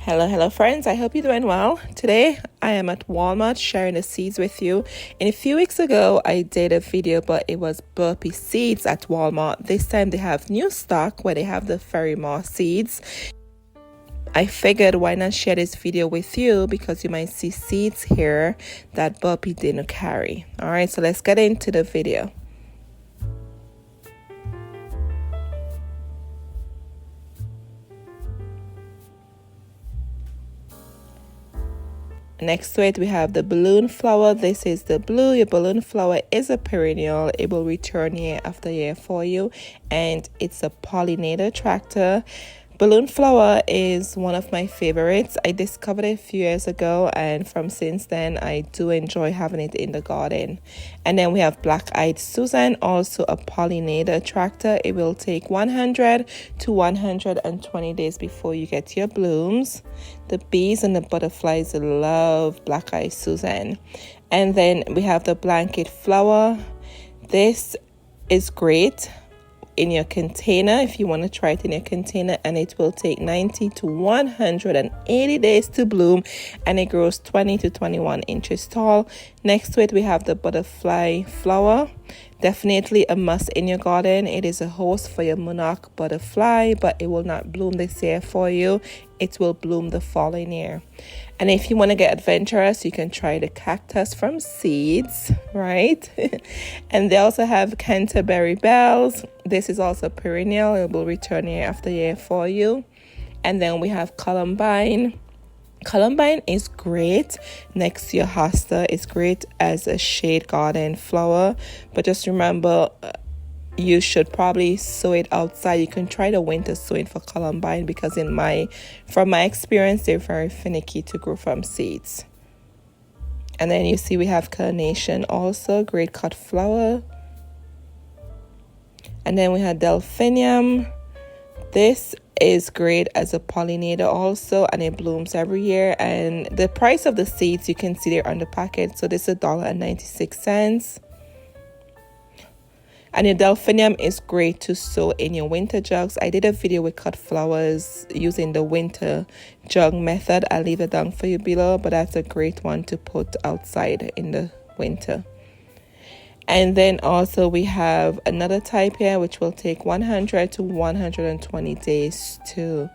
Hello friends, I hope you're doing well. Today I am at Walmart sharing the seeds with you. And a few weeks ago I did a video, but it was burpee seeds at Walmart. This time they have new stock where they have the Ferry-Morse seeds. I figured why not share this video with you because you might see seeds here that burpee didn't carry. Alright, so let's get into the video. Next to it we have the balloon flower. This is the blue. Your balloon flower is a perennial. It will return year after year for you, and it's a pollinator attractor. Balloon flower is one of my favorites. I discovered it a few years ago, and from since then I do enjoy having it in the garden. And then we have black-eyed Susan, also a pollinator attractor. It will take 100 to 120 days before you get your blooms. The bees and the butterflies love black-eyed Susan. And then we have the blanket flower. This is great in your container if you want to try it in your container, and it will take 90 to 180 days to bloom, and it grows 20 to 21 inches tall. Next to it we have the butterfly flower. Definitely a must in your garden. It is a host for your monarch butterfly, but it will not bloom this year for you. It will bloom the following year. And if you want to get adventurous, you can try the cactus from seeds, right? And they also have Canterbury bells. This is also perennial. It will return year after year for you. And then we have Columbine. Columbine is great next to your hosta. It's great as a shade garden flower, but just remember you should probably sow it outside. You can try the winter sowing for Columbine because from my experience, they're very finicky to grow from seeds. And then you see we have carnation, also great cut flower. And then we have delphinium. This is great as a pollinator also, and it blooms every year. And the price of the seeds you can see there on the packet. So this is $1.96. And your delphinium is great to sow in your winter jugs. I did a video with cut flowers using the winter jug method. I'll leave it down for you below, but that's a great one to put outside in the winter. And then also we have another type here which will take 100 to 120 days to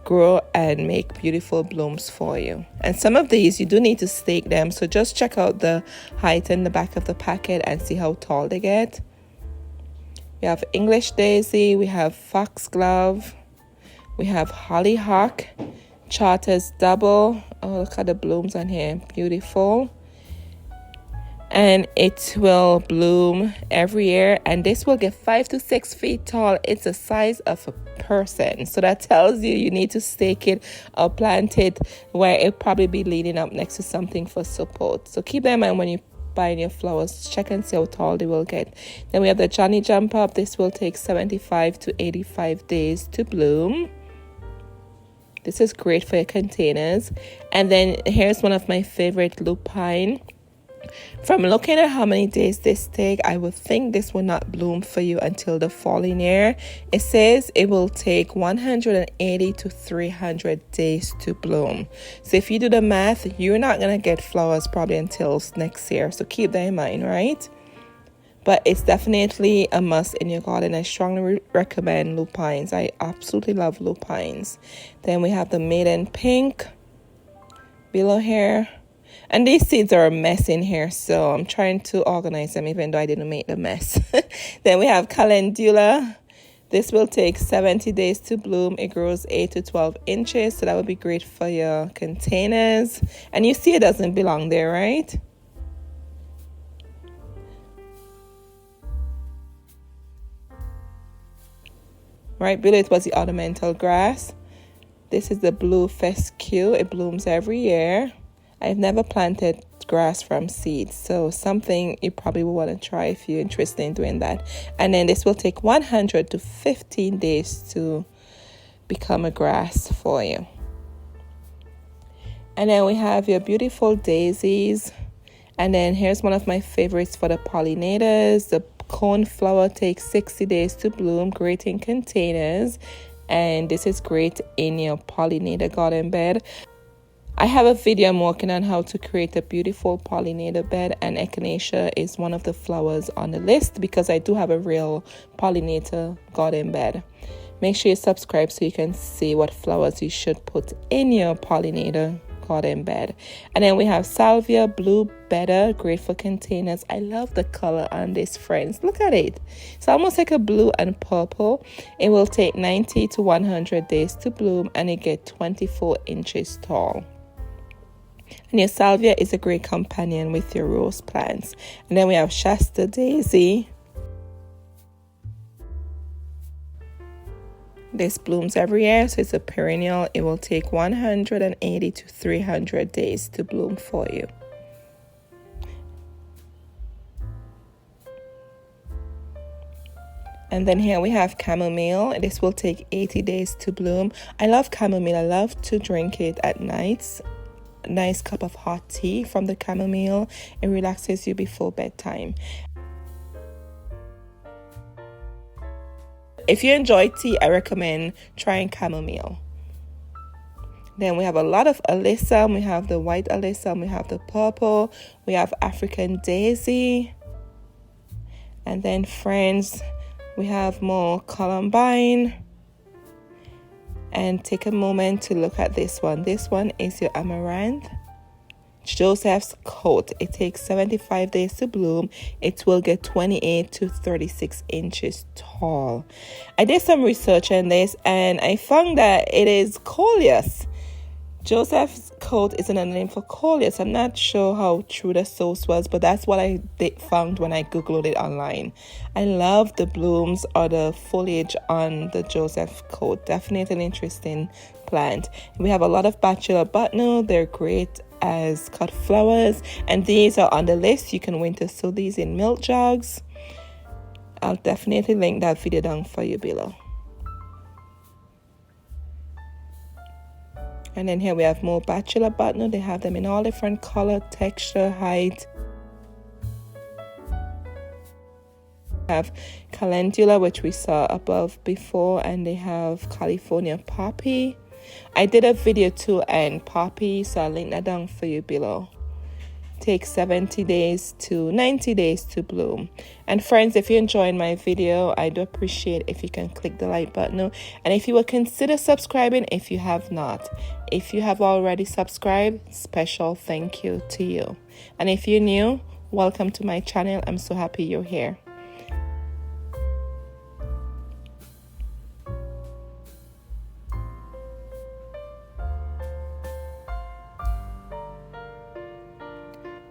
grow and make beautiful blooms for you. And some of these you do need to stake them, so just check out the height in the back of the packet and see how tall they get. We have English daisy, we have foxglove, we have hollyhock, charters double. Oh, look at the blooms on here, beautiful. And it will bloom every year, and this will get 5 to 6 feet tall. It's the size of a person, so that tells you need to stake it or plant it where it'll probably be leaning up next to something for support. So keep that in mind when you buying your flowers. Check and see how tall they will get. Then we have the Johnny Jump Up. This will take 75 to 85 days to bloom. This is great for your containers. And then here's one of my favorite lupine. From looking at how many days this take, I would think this will not bloom for you until the following year. It says it will take 180 to 300 days to bloom. So if you do the math, you're not going to get flowers probably until next year. So keep that in mind, right? But it's definitely a must in your garden. I strongly recommend lupines. I absolutely love lupines. Then we have the maiden pink below here. And these seeds are a mess in here, so I'm trying to organize them even though I didn't make the mess. Then we have calendula. This will take 70 days to bloom. It grows 8 to 12 inches, so that would be great for your containers. And you see it doesn't belong there, right? Right below it was the ornamental grass. This is the blue fescue. It blooms every year. I've never planted grass from seeds, so something you probably will want to try if you're interested in doing that. And then this will take 100 to 15 days to become a grass for you. And then we have your beautiful daisies. And then here's one of my favorites for the pollinators. The cone flower takes 60 days to bloom, great in containers. and this is great in your pollinator garden bed. I have a video I'm working on how to create a beautiful pollinator bed, and echinacea is one of the flowers on the list because I do have a real pollinator garden bed. Make sure you subscribe so you can see what flowers you should put in your pollinator garden bed. And then we have salvia, blue better, great for containers. I love the color on this, friends. Look at it. It's almost like a blue and purple. It will take 90 to 100 days to bloom, and it gets 24 inches tall. And your salvia is a great companion with your rose plants. And then we have Shasta daisy. This blooms every year, so it's a perennial. It will take 180 to 300 days to bloom for you. And then here we have chamomile. This will take 80 days to bloom. I love chamomile. I love to drink it at nights. Nice cup of hot tea from the chamomile. It relaxes you before bedtime. If you enjoy tea, I recommend trying chamomile. Then we have a lot of alyssum. We have the white alyssum. We have the purple. We have African daisy. And then, friends, we have more Columbine. And take a moment to look at this one. This one is your amaranth. Joseph's coat. It takes 75 days to bloom. It will get 28 to 36 inches tall. I did some research on this and I found that it is coleus. Joseph's coat is another name for coleus. I'm not sure how true the source was, but that's what I found when I googled it online. I love the blooms or the foliage on the Joseph coat. Definitely an interesting plant. We have a lot of bachelor botany. They're great as cut flowers, and these are on the list. You can winter sow these in milk jugs. I'll definitely link that video down for you below. And then here we have more bachelor botany. They have them in all different color, texture, height. We have calendula, which we saw above before, and they have California poppy. I did a video too on poppy, so I'll link that down for you below. Takes 70 days to 90 days to bloom. And friends, if you're enjoying my video, I do appreciate if you can click the like button, and if you will consider subscribing if you have not. If you have already subscribed, special thank you to you. And if you're new, welcome to my channel. I'm so happy you're here.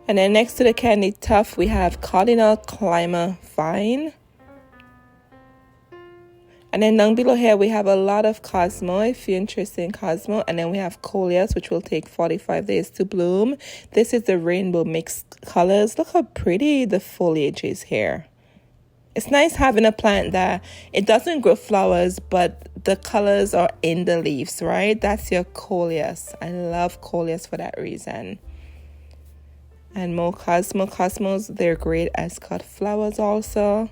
And then next to the candy tuft, we have Cardinal Climber Vine. And then down below here, we have a lot of Cosmo, if you're interested in Cosmo. And then we have Coleus, which will take 45 days to bloom. This is the rainbow mixed colors. Look how pretty the foliage is here. It's nice having a plant that it doesn't grow flowers, but the colors are in the leaves, right? That's your Coleus. I love Coleus for that reason. And more Cosmos, they're great as cut flowers also.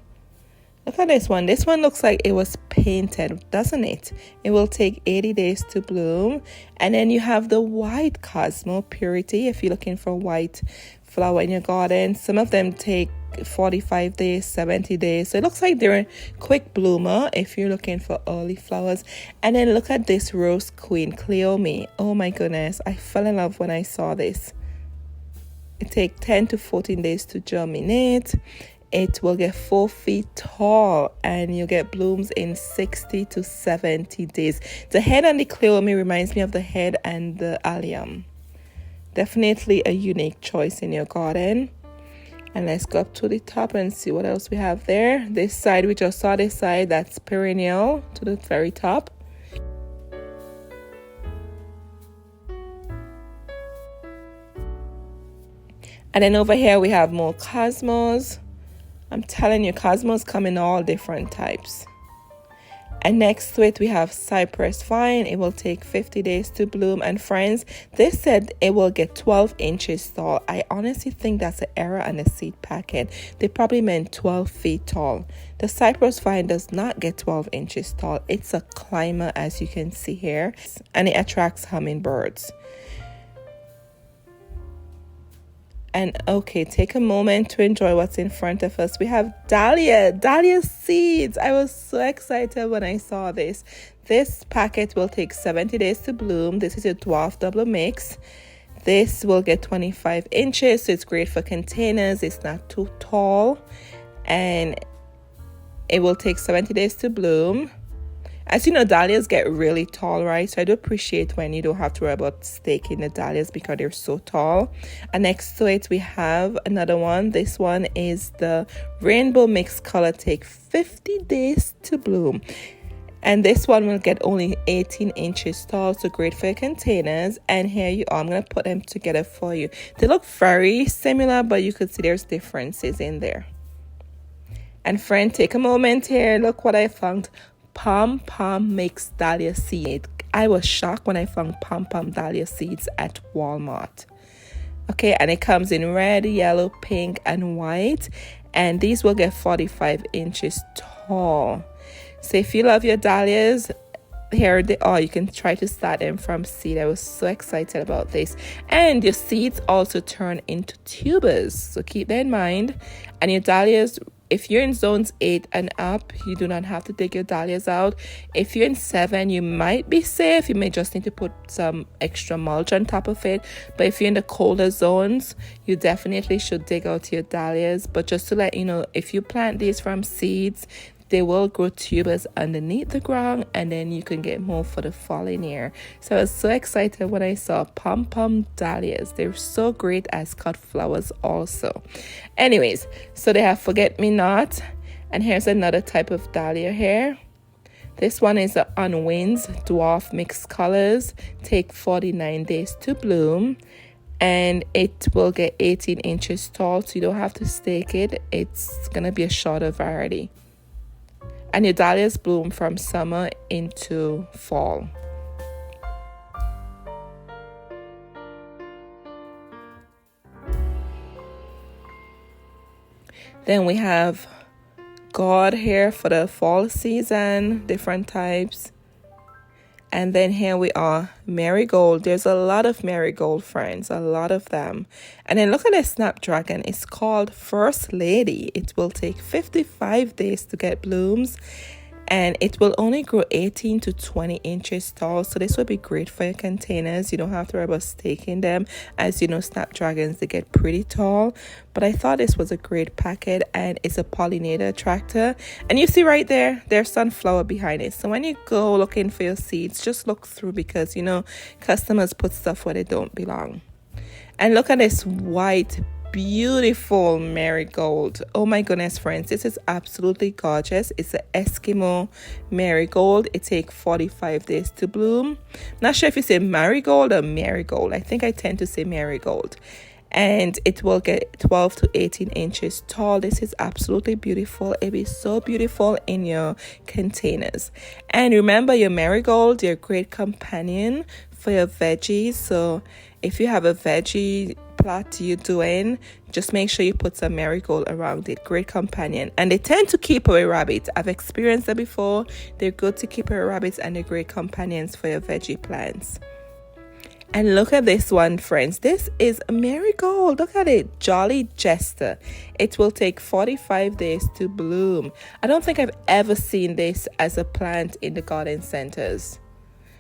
Look at this one. This one looks like it was painted, doesn't it? It will take 80 days to bloom. And then you have the white Cosmo Purity, if you're looking for white flower in your garden. Some of them take 45 days, 70 days. So it looks like they're a quick bloomer if you're looking for early flowers. And then look at this Rose Queen, Cleome. Oh my goodness, I fell in love when I saw this. It takes 10 to 14 days to germinate. It will get 4 feet tall and you get blooms in 60 to 70 days. The head on the Cleome reminds me of the head and the allium. Definitely a unique choice in your garden. And let's go up to the top and see what else we have there. This side, we just saw this side, that's perennial to the very top. And then over here we have more Cosmos. I'm telling you, Cosmos come in all different types. And next to it, we have cypress vine. It will take 50 days to bloom. And friends, they said it will get 12 inches tall. I honestly think that's an error on the seed packet. They probably meant 12 feet tall. The cypress vine does not get 12 inches tall. It's a climber, as you can see here, and it attracts hummingbirds. And okay, take a moment to enjoy what's in front of us. We have Dahlia seeds. I was so excited when I saw this. This packet will take 70 days to bloom. This is a dwarf double mix. This will get 25 inches, so it's great for containers. It's not too tall, and it will take 70 days to bloom. As you know, dahlias get really tall, right? So I do appreciate when you don't have to worry about staking the dahlias because they're so tall. And next to it, we have another one. This one is the rainbow mixed color, take 50 days to bloom. And this one will get only 18 inches tall, so great for your containers. And here you are. I'm going to put them together for you. They look very similar, but you could see there's differences in there. And friend, take a moment here. Look what I found. POMPOM mixed dahlia seed. I was shocked when I found POMPOM dahlia seeds at Walmart. Okay, and it comes in red, yellow, pink, and white. And these will get 45 inches tall. So if you love your dahlias, here they are. You can try to start them from seed. I was so excited about this. And your seeds also turn into tubers. So keep that in mind. And your dahlias, if you're in zones 8 and up, you do not have to dig your dahlias out. If you're in 7, you might be safe. You may just need to put some extra mulch on top of it. But if you're in the colder zones, you definitely should dig out your dahlias. But just to let you know, if you plant these from seeds, they will grow tubers underneath the ground, and then you can get more for the falling year. So I was so excited when I saw POMPOM dahlias. They're so great as cut flowers also. Anyways, so they have forget-me-not, and here's another type of dahlia here. This one is the on winds dwarf mixed colors, take 49 days to bloom, and it will get 18 inches tall, so you don't have to stake it. It's gonna be a shorter variety. And your dahlias bloom from summer into fall. Then we have gourd here for the fall season, different types. And then here we are, marigold. There's a lot of marigold, friends, a lot of them. And then look at this snapdragon. It's called First Lady. It will take 55 days to get blooms, and it will only grow 18 to 20 inches tall. So this would be great for your containers. You don't have to worry about staking them. As you know, snapdragons, they get pretty tall. But I thought this was a great packet, and it's a pollinator attractor. And you see right there, there's sunflower behind it. So when you go looking for your seeds, just look through, because, you know, customers put stuff where they don't belong. And look at this white, beautiful marigold. Oh my goodness, friends, this is absolutely gorgeous. It's an Eskimo marigold. It takes 45 days to bloom. Not sure if you say marigold or marigold. I think I tend to say marigold. And it will get 12 to 18 inches tall. This is absolutely beautiful. It'll be so beautiful in your containers. And remember, your marigold, your great companion for your veggies. So if you have a veggie plot you're doing, just make sure you put some marigold around it. Great companion. And they tend to keep away rabbits. I've experienced that before. They're good to keep away rabbits, and they're great companions for your veggie plants. And look at this one, friends. This is a marigold. Look at it. Jolly Jester. It will take 45 days to bloom. I don't think I've ever seen this as a plant in the garden centers.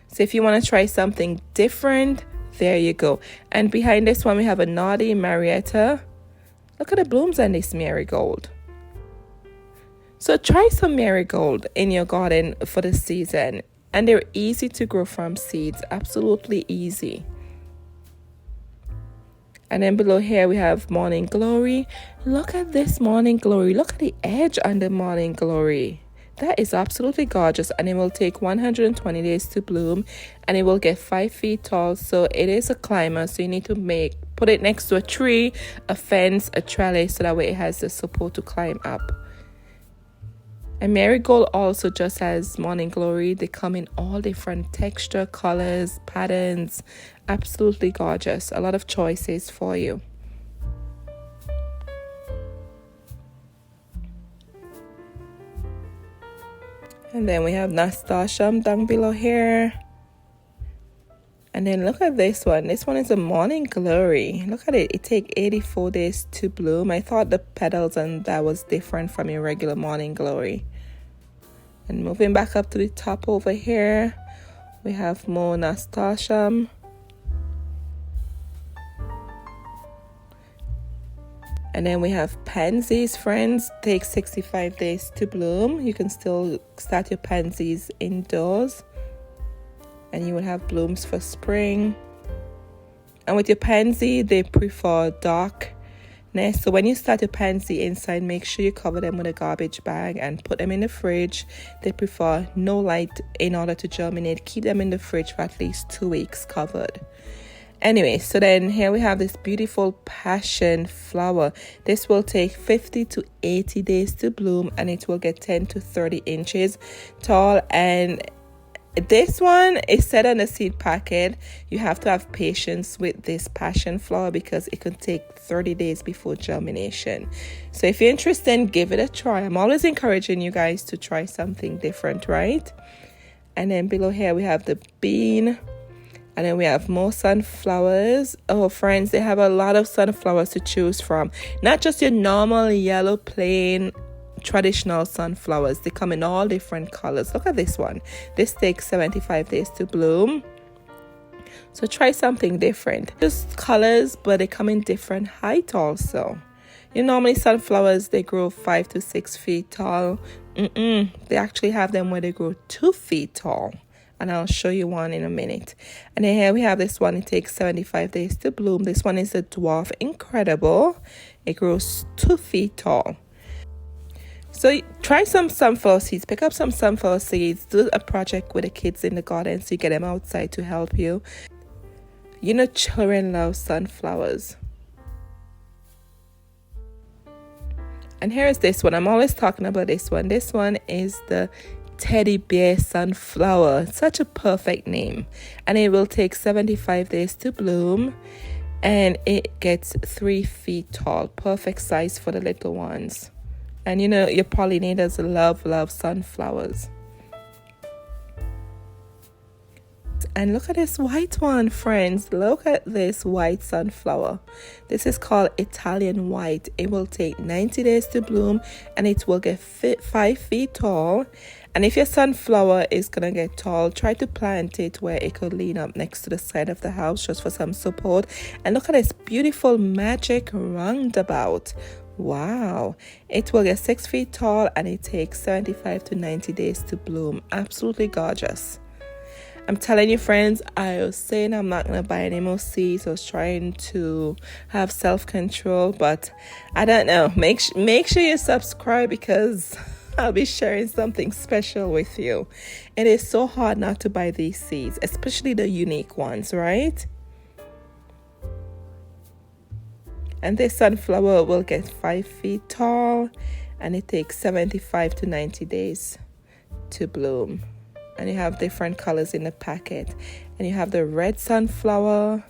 So if you want to try something different, there you go. And behind this one, we have a naughty Marietta. Look at the blooms on this marigold. So try some marigold in your garden for the season. And they're easy to grow from seeds. Absolutely easy. And then below here, we have Morning Glory. Look at this Morning Glory. Look at the edge on the Morning Glory. That is absolutely gorgeous, and it will take 120 days to bloom, and it will get 5 feet tall. So it is a climber, so you need to put it next to a tree, a fence, a trellis, so that way it has the support to climb up. And Marigold also, just as Morning Glory, they come in all different texture, colors, patterns. Absolutely gorgeous. A lot of choices for you. And then we have nasturtium down below here. And then look at this one. This one is a Morning Glory. Look at it. It takes 84 days to bloom. I thought the petals and that was different from your regular Morning Glory. And moving back up to the top over here, we have more nasturtium. And then we have pansies, friends. Takes 65 days to bloom. You can still start your pansies indoors. And you will have blooms for spring. And with your pansy, they prefer darkness. So when you start your pansy inside, make sure you cover them with a garbage bag and put them in the fridge. They prefer no light in order to germinate. Keep them in the fridge for at least 2 weeks covered. Anyway, so then here we have this beautiful passion flower. This will take 50 to 80 days to bloom, and it will get 10 to 30 inches tall. And this one is said on the seed packet, you have to have patience with this passion flower because it could take 30 days before germination. So if you're interested, give it a try. I'm always encouraging you guys to try something different, right? And then below here we have the bean. And then we have more sunflowers. Oh, friends, they have a lot of sunflowers to choose from. Not just your normal yellow, plain, traditional sunflowers. They come in all different colors. Look at this one. This takes 75 days to bloom. So try something different. Just colors, but they come in different height also. You know, normally sunflowers, they grow 5 to 6 feet tall. They actually have them where they grow 2 feet tall. And I'll show you one in a minute. And then here we have this one. It takes 75 days to bloom. This one is a dwarf. Incredible. It grows 2 feet tall. So try some sunflower seeds. Pick up some sunflower seeds. Do a project with the kids in the garden so you get them outside to help you. You know, children love sunflowers. And here is this one. I'm always talking about this one. This one is the teddy bear sunflower. Such a perfect name. And it will take 75 days to bloom, and it gets 3 feet tall. Perfect size for the little ones. And you know, your pollinators love sunflowers. And look at this white one, friends. Look at this white sunflower. This is called Italian white. It will take 90 days to bloom, and it will get 5 feet tall. And if your sunflower is gonna get tall, try to plant it where it could lean up next to the side of the house just for some support. And look at this beautiful magic roundabout. Wow. It will get 6 feet tall, and it takes 75 to 90 days to bloom. Absolutely gorgeous. I'm telling you, friends, I was saying I'm not going to buy any more seeds. I was trying to have self-control, but I don't know. Make sure you subscribe because I'll be sharing something special with you. It is so hard not to buy these seeds, especially the unique ones, right? And this sunflower will get 5 feet tall, and it takes 75 to 90 days to bloom. And you have different colors in the packet. And you have the red sunflower.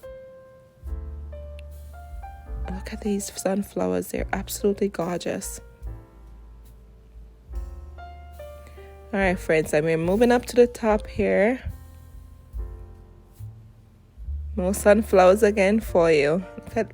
Look at these sunflowers. They're absolutely gorgeous. All right, friends. And we're moving up to the top here. More sunflowers again for you.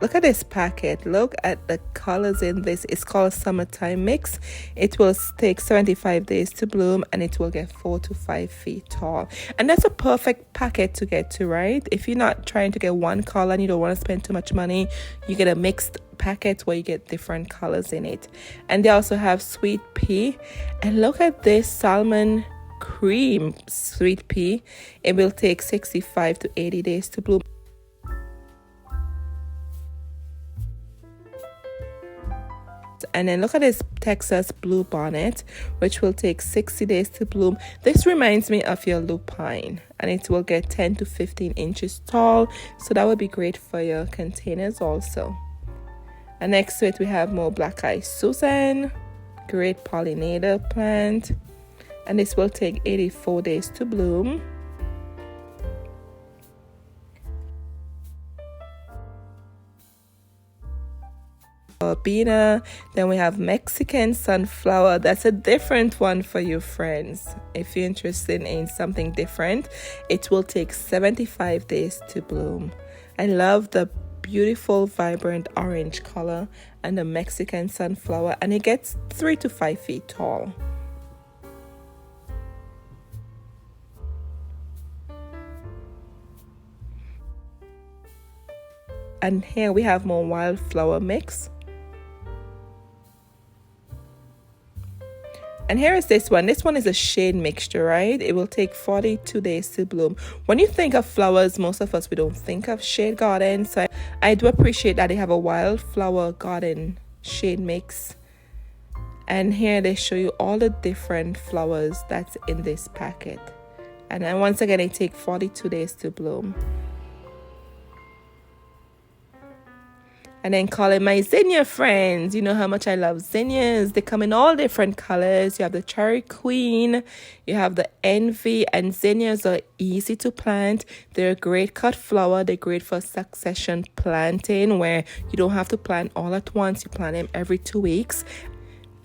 Look at this packet. Look at the colors in this. It's called Summertime Mix. It will take 75 days to bloom, and it will get 4 to 5 feet tall. And that's a perfect packet to get to, right? If you're not trying to get one color and you don't want to spend too much money, you get a mixed packet where you get different colors in it. And they also have sweet pea. And look at this salmon cream sweet pea. It will take 65 to 80 days to bloom. And then look at this Texas blue bonnet, which will take 60 days to bloom. This reminds me of your lupine, and it will get 10 to 15 inches tall. So that would be great for your containers also. And next to it, we have more black eye Susan. Great pollinator plant, and this will take 84 days to bloom. Albina. Then we have Mexican sunflower. That's a different one for you friends. If you're interested in something different, it will take 75 days to bloom. I love the beautiful vibrant orange color and the Mexican sunflower, and it gets 3 to 5 feet tall. And here we have more wildflower mix. And here is this one. This one is a shade mixture, right? It will take 42 days to bloom. When you think of flowers, most of us, we don't think of shade gardens. So I do appreciate that they have a wildflower garden shade mix. And here they show you all the different flowers that's in this packet. And then once again, they take 42 days to bloom. And then calling my zinnia friends. You know how much I love zinnias. They come in all different colors. You have the cherry queen, you have the envy, and zinnias are easy to plant. They're a great cut flower. They're great for succession planting, where you don't have to plant all at once. You plant them every 2 weeks.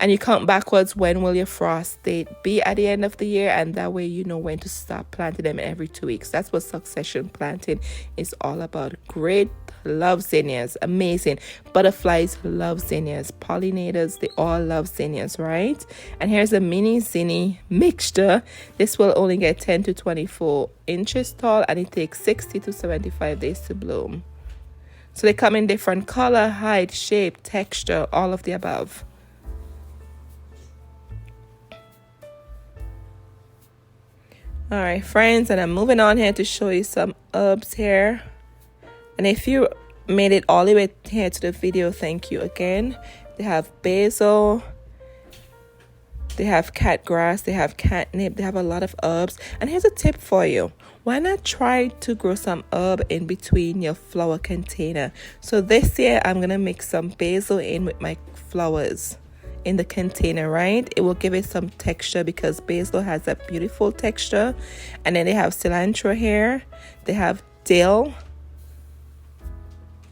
And you count backwards, when will your frost date be at the end of the year, and that way you know when to stop planting them every 2 weeks. That's what succession planting is all about. Great. Love zinnias. Amazing. Butterflies love zinnias. Pollinators, they all love zinnias, right? And here's a mini zinnia mixture. This will only get 10 to 24 inches tall, and it takes 60 to 75 days to bloom. So they come in different color, height, shape, texture, all of the above. All right, friends, and I'm moving on here to show you some herbs here. And if you made it all the way here to the video, thank you again. They have basil, they have catgrass, they have catnip, they have a lot of herbs. And here's a tip for you. Why not try to grow some herb in between your flower container? So this year, I'm going to mix some basil in with my flowers in the container, right? It will give it some texture because basil has a beautiful texture. And then they have cilantro here. They have dill.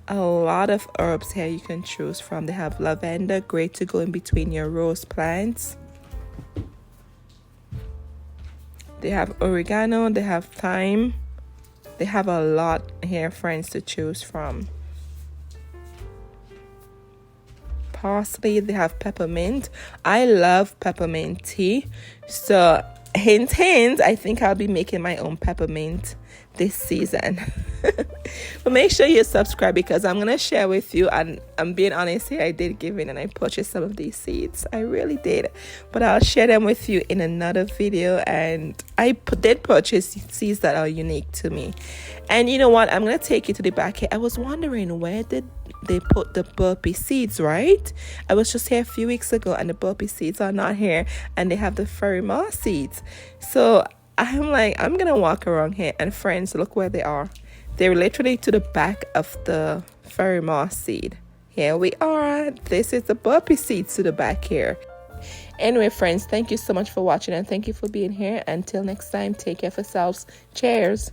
A lot of herbs here you can choose from. They have lavender, great to go in between your rose plants. They have oregano, they have thyme. They have a lot here, friends, to choose from. Parsley, they have peppermint. I love peppermint tea. So hint, hint, I think I'll be making my own peppermint this season. But make sure you subscribe, because I'm gonna share with you, and I'm being honest here, I did give in and I purchased some of these seeds. I really did, but I'll share them with you in another video. And I did purchase seeds that are unique to me. And you know what, I'm gonna take you to the back here. I was wondering, where did they put the burpee seeds, right? I was just here a few weeks ago and the burpee seeds are not here, and they have the Ferry-Morse seeds. So I'm like, I'm gonna walk around here, and friends, look where they are. They're literally to the back of the Ferry-Morse seed. Here we are. This is the burpee seeds to the back here. Anyway, friends, thank you so much for watching, and thank you for being here. Until next time, take care of yourselves. Cheers.